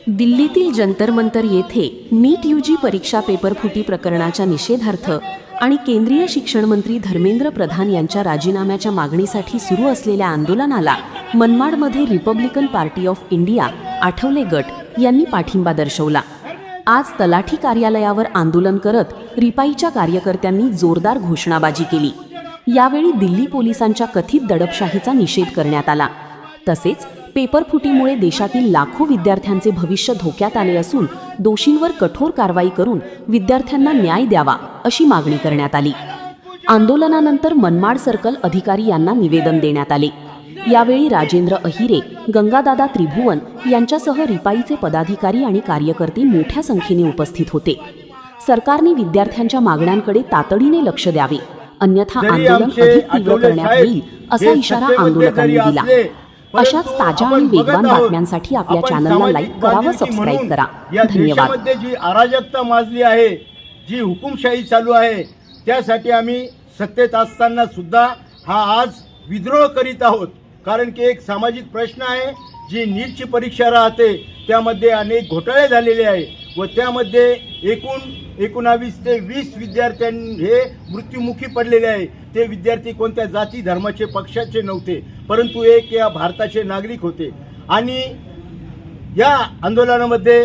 दिल्लीतील जंतर मंतर येथे नीट यूजी परीक्षा पेपर फुटी प्रकरणाच्या निषेधार्थ आणि केंद्रीय शिक्षण मंत्री धर्मेंद्र प्रधान यांच्या राजीनाम्याच्या मागणीसाठी सुरू असलेल्या आंदोलनाला मनमाडमध्ये Republican party of India Athawale गट यांनी पाठिंबा दर्शवला। आज तलाठी कार्यालयावर आंदोलन करत रिपाईच्या कार्यकर्त्यांनी जोरदार घोषणाबाजी केली। यावेळी दिल्ली पोलिसांच्या कथित दडपशाहीचा निषेध करण्यात आला। तसेच पेपर फुटीमुळे देशातील लाखो विद्यार्थ्यांचे भविष्य धोक्यात आले असून दोषींवर कठोर कारवाई करून विद्यार्थ्यांना न्याय द्यावा अशी मागणी करण्यात आली। आंदोलनानंतर मनमाड सर्कल अधिकारी यांना निवेदन देण्यात आले। यावेळी राजेंद्र अहिरे, गंगादादा त्रिभुवन यांच्यासह रिपाईचे पदाधिकारी आणि कार्यकर्ते मोठ्या संख्येने उपस्थित होते। सरकारने विद्यार्थ्यांच्या मागण्यांकडे तातडीने लक्ष द्यावे, अन्यथा आंदोलन अधिक तीव्र करण्यात येईल असा इशारा आंदोलकांनी दिला। अशाच ताज्या आणि वेगवान बातम्यांसाठी आपल्या चॅनलला लाईक करा व सबस्क्राइब करा। धन्यवाद। देशामध्ये जी अराजकता माजली आहे, जी हुकुमशाही चालू आहे, त्यासाठी आम्ही सत्तेत असताना सुद्धा हा आज विद्रोह करीत आहोत। कारण की एक सामाजिक प्रश्न आहे, जी नीटची परीक्षा राहते त्यामध्ये अनेक घोटाळे झालेले आहे व त्यामध्ये एकूण 19 ते 20 विद्यार्थ्यांनी हे मृत्युमुखी पडलेले आहे। ते विद्यार्थी कोणत्या जाती धर्माचे पक्षाचे नव्हते, परंतु एक या भारताचे नागरिक होते। आणि या आंदोलनामध्ये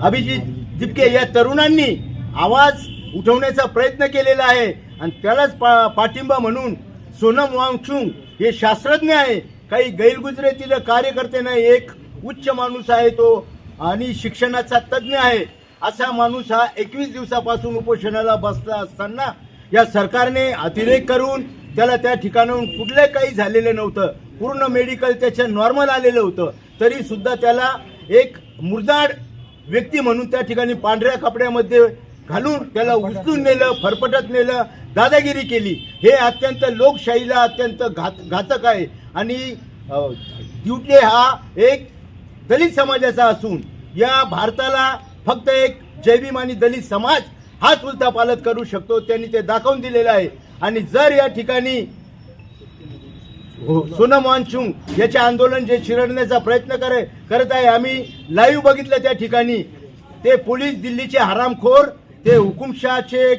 अभिजित दिपके या तरुणांनी आवाज उठवण्याचा प्रयत्न केलेला आहे आणि त्यालाच पाठिंबा म्हणून सोनम वांगचुक हे शास्त्रज्ञ आहे, काही गैरगुजरेतील कार्यकर्ते नाही, एक उच्च माणूस आहे तो आणि शिक्षणाचा तज्ज्ञ आहे। असा माणूस हा 21 दिवसापासून उपोषणाला बसला असताना या सरकारने अतिरेक करून त्याला त्या ठिकाणाहून कुठले काही झालेलं नव्हतं, पूर्ण मेडिकल त्याच्या नॉर्मल आलेलं होतं, तरी सुद्धा त्याला एक मुर्दाड व्यक्ती म्हणून त्या ठिकाणी पांढऱ्या कपड्यामध्ये घालून त्याला उचलून नेलं, फरफटत नेलं, दादागिरी केली। हे अत्यंत लोकशाहीला अत्यंत घातक आहे। आणि दिवटे हा एक दलित समाजाचा असून या भारताला फक्त एक जयभीम आणि दलित समाज हाच उलथा पालत करू शकतो, त्यांनी ते दाखवून दिलेलं आहे। आणि जर या ठिकाणी सोनम वांगचुक याचे आंदोलन जे चिरडण्याचा प्रयत्न करत आहे, आम्ही लाईव्ह बघितलं त्या ठिकाणी ते पोलीस दिल्लीचे हरामखोर, ते हुकुमशहाचे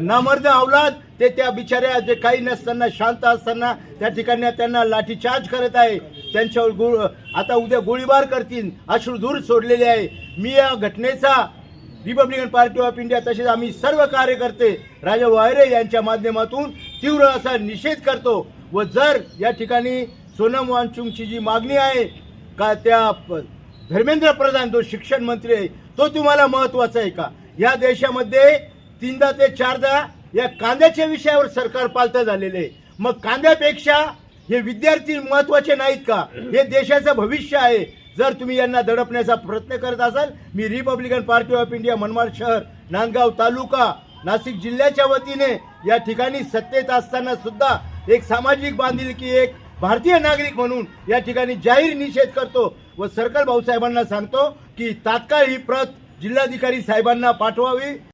नामर्द अवलाद, ते त्या बिचाऱ्या जे काही नसताना शांत असताना त्या ठिकाणी त्यांना लाठीचार्ज करत आहे, त्यांच्यावर आता उद्या गोळीबार करतील, अश्रुधूर सोडलेले आहे। मी या घटनेचा रिपब्लिकन पार्टी ऑफ इंडिया तसेच आम्ही सर्व कार्यकर्ते राजा वायरे यांच्या माध्यमातून तीव्र असा निषेध करतो। व जर या ठिकाणी सोनम वांगचुकची जी मागणी आहे का त्या धर्मेंद्र प्रधान जो शिक्षण मंत्री आहे तो तुम्हाला महत्त्वाचा आहे का? या देशामध्ये 3दा ते 4दा या कांद्याच्या विषयावर सरकार पालतं झालेले आहे। मग कांद्यापेक्षा हे विद्यार्थी महत्त्वाचे नाहीत का? हे देशाचं भविष्य आहे। जर तुम्ही यांना दडपण्याचा प्रयत्न करत असाल, मी Republican party of India Manmad शहर, नांदगाव तालुका, नाशिक जिल्ह्याच्या वतीने या ठिकाणी सत्तेत असताना सुद्धा एक सामाजिक बांधिलकी, एक भारतीय नागरिक म्हणून या ठिकाणी जाहीर निषेध करतो व सर्कल भाऊसाहेबांना सांगतो की तात्काळ ही प्रत जिल्हाधिकारी साहेबांना पाठवावी।